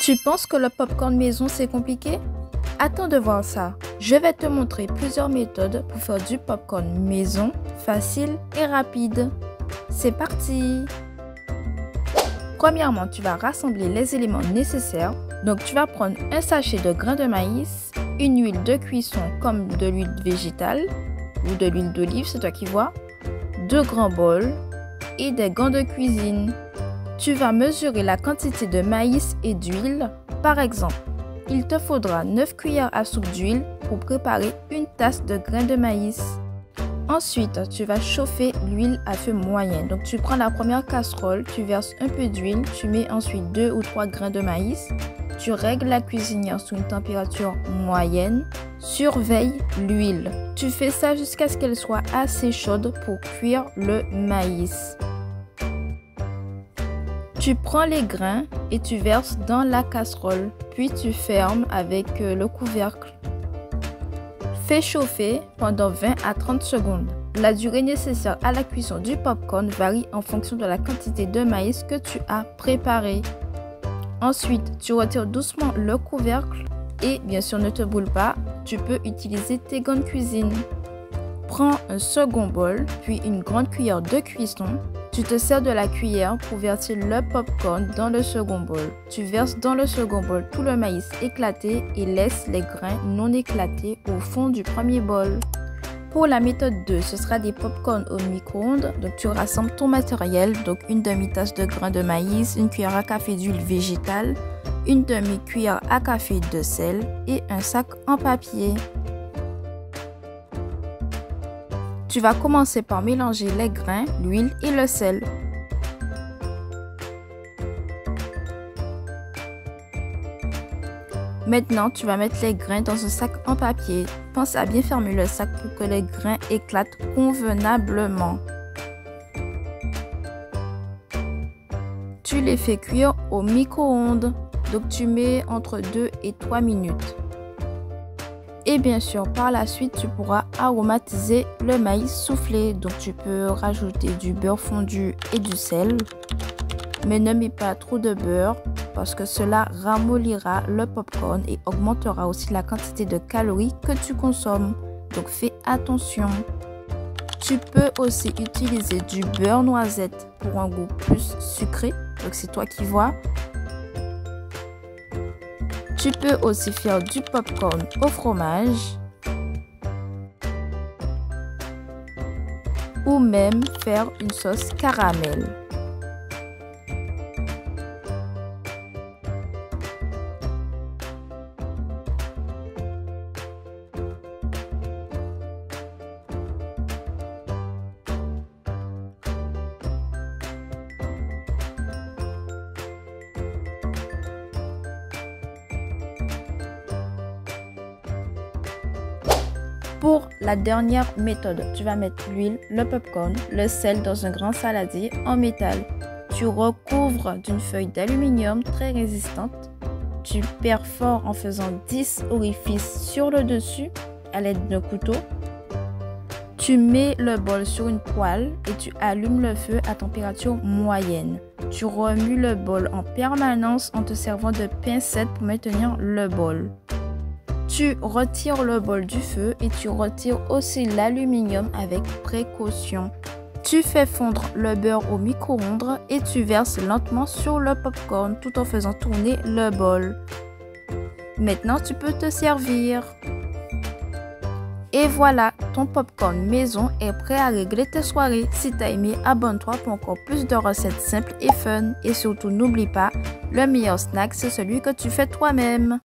Tu penses que le popcorn maison c'est compliqué? Attends de voir ça. Je vais te montrer plusieurs méthodes pour faire du popcorn maison, facile et rapide. C'est parti! Premièrement, tu vas rassembler les éléments nécessaires. Donc tu vas prendre un sachet de grains de maïs, une huile de cuisson comme de l'huile végétale ou de l'huile d'olive, c'est toi qui vois, 2 grands bols et des gants de cuisine. Tu vas mesurer la quantité de maïs et d'huile. Par exemple, il te faudra 9 cuillères à soupe d'huile pour préparer une tasse de grains de maïs. Ensuite, tu vas chauffer l'huile à feu moyen. Donc tu prends la première casserole, tu verses un peu d'huile, tu mets ensuite 2 ou 3 grains de maïs. Tu règles la cuisinière sous une température moyenne. Surveille l'huile. Tu fais ça jusqu'à ce qu'elle soit assez chaude pour cuire le maïs. Tu prends les grains et tu verses dans la casserole, puis tu fermes avec le couvercle. Fais chauffer pendant 20 à 30 secondes. La durée nécessaire à la cuisson du popcorn varie en fonction de la quantité de maïs que tu as préparé. Ensuite, tu retires doucement le couvercle et bien sûr ne te brûle pas, tu peux utiliser tes gants de cuisine. Prends un second bol, puis une grande cuillère de cuisson. Tu te sers de la cuillère pour verser le popcorn dans le second bol. Tu verses dans le second bol tout le maïs éclaté et laisse les grains non éclatés au fond du premier bol. Pour la méthode 2, ce sera des popcorn au micro-ondes. Donc tu rassembles ton matériel, donc une demi-tasse de grains de maïs, une cuillère à café d'huile végétale, une demi-cuillère à café de sel et un sac en papier. Tu vas commencer par mélanger les grains, l'huile et le sel. Maintenant, tu vas mettre les grains dans un sac en papier. Pense à bien fermer le sac pour que les grains éclatent convenablement. Tu les fais cuire au micro-ondes. Donc tu mets entre 2 et 3 minutes. Et bien sûr, par la suite, tu pourras aromatiser le maïs soufflé. Donc tu peux rajouter du beurre fondu et du sel. Mais ne mets pas trop de beurre parce que cela ramollira le popcorn et augmentera aussi la quantité de calories que tu consommes. Donc fais attention. Tu peux aussi utiliser du beurre noisette pour un goût plus sucré. Donc c'est toi qui vois. Tu peux aussi faire du popcorn au fromage ou même faire une sauce caramel. Pour la dernière méthode, tu vas mettre l'huile, le popcorn, le sel dans un grand saladier en métal. Tu recouvres d'une feuille d'aluminium très résistante. Tu perfores en faisant 10 orifices sur le dessus à l'aide d'un couteau. Tu mets le bol sur une poêle et tu allumes le feu à température moyenne. Tu remues le bol en permanence en te servant de pincettes pour maintenir le bol. Tu retires le bol du feu et tu retires aussi l'aluminium avec précaution. Tu fais fondre le beurre au micro-ondes et tu verses lentement sur le popcorn tout en faisant tourner le bol. Maintenant, tu peux te servir. Et voilà, ton popcorn maison est prêt à régler tes soirées. Si tu as aimé, abonne-toi pour encore plus de recettes simples et fun. Et surtout, n'oublie pas, le meilleur snack, c'est celui que tu fais toi-même.